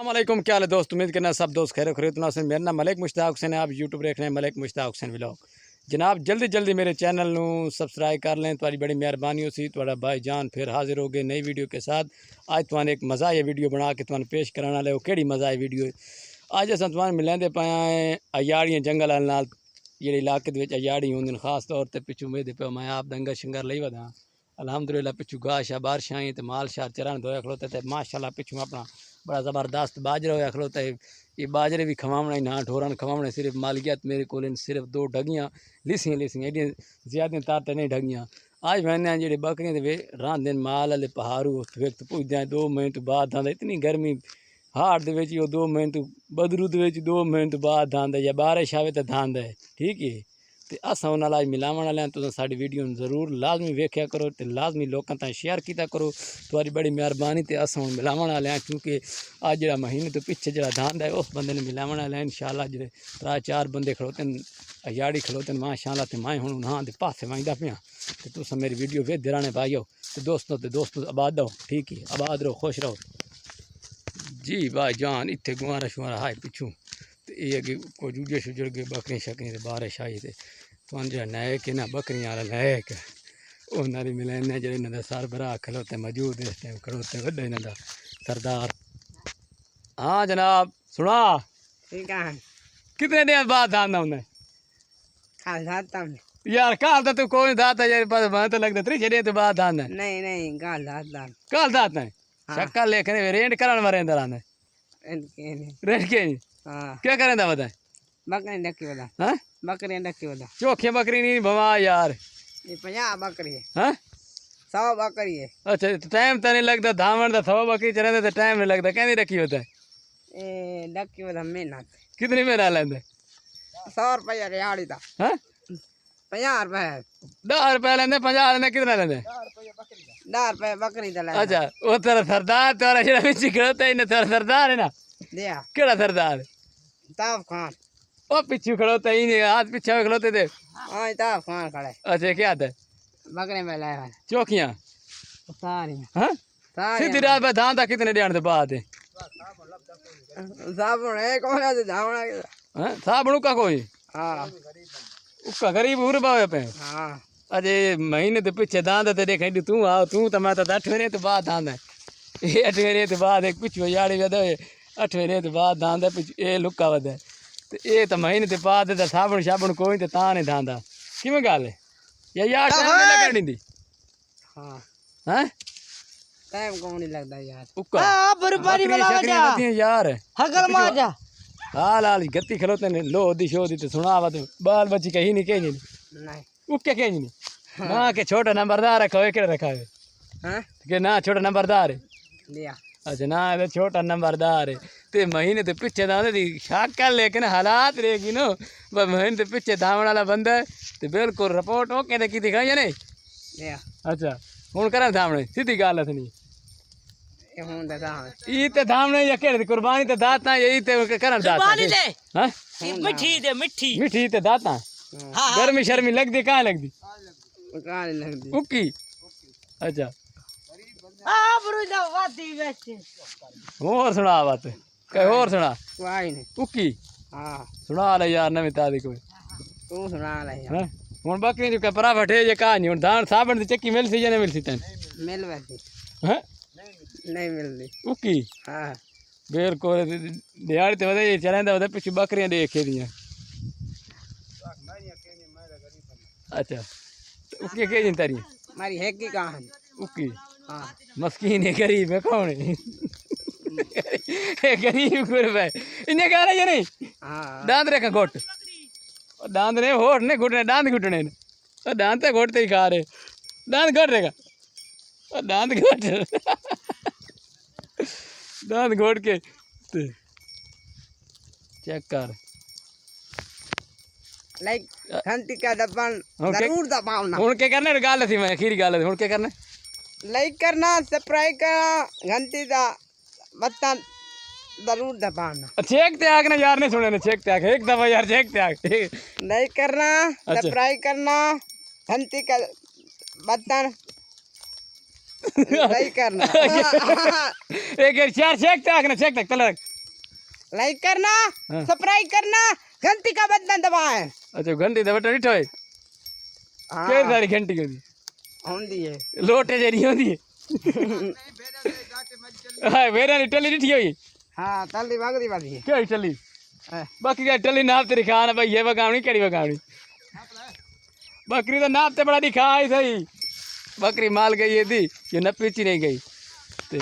अस्सलामुअलैकुम, क्या हाल है दोस्त। उम्मीद करना सब दोस्त खैर खरीदना से। मेरा नाम मलिक मुश्ताक हुसैन है। आप यूट्यूब देख रहे हैं मलिक मुश्ताक हुसैन व्लॉग। जनाब जल्दी जल्दी मेरे चैनल नू सबसक्राइब कर लें, तुम्हारी बड़ी मेहरबानी सी। थोड़ा भाईजान फिर हाजिर हो गए नई वीडियो के साथ। आज तुम एक मज़ा ये वीडियो बना के तुम पेश कराने वाले हो। केड़ी मज़ा है वीडियो अज अस तुम मिलेंदे पाया अयाड़ियाँ जंगल नाल जेह्ड़े इलाके दे विच अयाड़ी होंदियां खास तौर पर पिछू मेदे पे मैं आप दंगा शंगर लई वधा अलहमदुलिल्लाह। पिछू गाह शाह बारिश आई तो माल शाह चरण धोया खलोते थे माशाल्लाह। पिछू अपना बड़ा ज़बरदस्त बाजरा होया खलोता है। ये बाजरे भी खवावना ही ना ढोरन खवावने सिर्फ मालियत मेरे को सिर्फ दो ढगियाँ लिसियाँ लिसियाँ एडियाँ ज्यादा तार नहीं ढगियाँ। आज मैंने जेह्ड़े बकरियां रांधे माल आले पहाड़ू वक्त पुजदे 2 मिनट बाद आंदा। इतनी गर्मी हाड़ दे विच 2 मिनट बदरू दे विच 2 मिनट बाद आंदा या बारिश आवे तो धांदा है। ठीक है तो अस उन्होंने अज मिलावन वाले तुम साड़ी वीडियो जरूर लाजमी वेख्या करो तो लाजमी लोगों तक शेयर किया करो। तुम्हारी बड़ी मेहरबानी तो अस हम मिलावन वाले हैं क्योंकि अज जो महीने तो पिछे जो धांद है उस बंदे ने मिलावन वाले हैं। इंशाल्लाह जो 3-4 बंदे खड़ोते अयाड़ी खड़ोते माशाल्लाह। तो मैं हूँ नहा के पासे वजदा पिया तो तुम मेरी वीडियो वेखते रहने भाईओ। तो दोस्तों आबाद रहो, ठीक है, आबाद रहो, खुश रहो जी भाई जान। इतने गुआरा शुआरा हाय पिछू तो ये अगे को जुजे शुजर गए बकरियां शकरियां बारिश आई तो तुम जो नायक है ना बकरियां वाला नायक उन्होंने मिलने जो इन्होंने सरबराह खलोते मौजूद इस टाइम खड़ोते वे इन्हों सरदार। हाँ जनाब सुना कितने दिन बाद दाना उन्हें यार कल तो तू कोई दाता यार मैं तो लगता 3 दिन बाद दाना नहीं कल दाता है शक्ल लेखने रेंट कराने वाले अंदर आने रेंट के क्या करें दा बता बकरी डक्की वाला हाँ बकरी डक्की वाला चोखे बकरी नहीं भवा यार ये 50 बकरी है हाँ 100 बकरी है। अच्छा टाइम तो नहीं लगता धामण का 100 बकरी चले तो टाइम नहीं लगता कहनी रखी होता है ये डक्की वाला मेहनत कितनी मेरा लेंदे 100 रुपया रियाड़ी था हाँ 50 रुपये 10 रुपये लेंदे 50 लेंदे कितना लेंदे 10 रुपये बकरी का ले। अच्छा वो तेरा सरदार तेरा जेड़ा बिच खड़ोता है तेरा सरदार है ना दिया केड़ा सरदार ताफ खान ओ पिछू खड़ोता ही नहीं हाथ पीछे खड़ोते थे। हाँ ताफ खान खड़े अच्छा क्या था बकरे में लाया चौकियां सारी हाँ सीधी रात में धान था कितने दिन बाद साबुन है कौन है धावना हाँ साबुन का कोई हाँ उसका गरीब उर बावे पे हाँ अजय महीने तो पीछे दांद ते देख तू आओ तू तो मैं तो 8 महीने तो बाद दांद है 8 महीने तो बाद एक पिछू याड़ी वध 8 महीने तो बाद दांद है पिछू ये लुक्का वध है तो ये तो महीने तो बाद तो साबुन शाबुन कोई तो ता नहीं दांदा किमें गल है या यार टाइम नहीं लगनी दी हाँ हैं टाइम कौन नहीं लगता यार उक्का हां बर्बादी वाला वजह यार हगल मार जा हाल हाल गत्ती खलोते ने लो दी शो दी तो सुनावा तो बाल बच्ची कहीं नहीं कहीं नहीं उक्के कहीं नहीं ना के छोटा नंबरदार रखा है केड़ा रखा है हां के ना छोटा नंबरदार है लिया अच्छा ना ये छोटा नंबरदार है ते महीने तो पीछे दांदे दी शाका लेकिन हालात रहेगी नो महीने तो पीछे धावण वाला बंदा है तो बिल्कुल रिपोर्ट ओके ते की दिखाई है नहीं लिया अच्छा हुन करा धावणे सीधी गल है नहीं ये हुन दा ई ते धावणे या केड़े कुर्बानी ते दाता यही ते करन दाता कुर्बानी दे हां मिठी दे मिठी मिठी ते दाता हाँ गर्मी शर्मी लगदी कहाँ लगदी कहां नहीं लगती उक्की अच्छा आ बरुदा वादी वैसे और सुना बात कहीं और सुना कोई नहीं उक्की हां सुना ले यार नवी तादी कोई तू सुना ले हैं हुन बकरी जो कपड़ा फटे जे कहानी हुन धान साबण दी चक्की मिलसी जे नहीं मिलसी तन मिल वैसी हैं नहीं मिलती उक्की हां बिल्कुल दिहाड़ी ते वदे चलेंदा वदे पिछ बकरियां देखे दियां अच्छा उक्की के जिन तारी हमारी है की कहानी उक्की हां मस्कीन है गरीब है कौन है गरीब गुरबा इन्हें कह रहे नहीं हां दांत रखा घुट दांत ने होठ ने घुटने दांत घुटने ने दांत तो घुटते ही खा रहे दांत घुट रहेगा दांत घुट दांत घोट के चेक कर लाइक घंटी का दबान जरूर दबाना हुन के करने गल थी मैं आखिरी गल हुन के करने लाइक करना सब्सक्राइब करना घंटी का बटन जरूर दबाना चेक ते आग ना यार नहीं सुने ने चेक ते आग एक दफा यार चेक ते आग लाइक करना सब्सक्राइब करना घंटी का बटन लाइक करना एक यार चार चेक ते आग ना चेक तक तले लाइक करना, हाँ। सब्सक्राइब करना, घंटी का बटन दबाएं। अच्छा घंटी दे बटन इठो है हाँ, केड़ी सारी घंटी होंदी होंदी है। लोटे जेरी होंदी है हां वेरा नी टली डिठी होई हाँ, तल्ली भागदी बादी है। केड़ी टली हाँ, बाकी क्या टली नाप तेरी खान भाई ये बगावनी केड़ी बगावनी बकरी तो नाप ते बड़ा दिखा आई सही बकरी माल गई ये दी ये न पीछी नहीं गई ते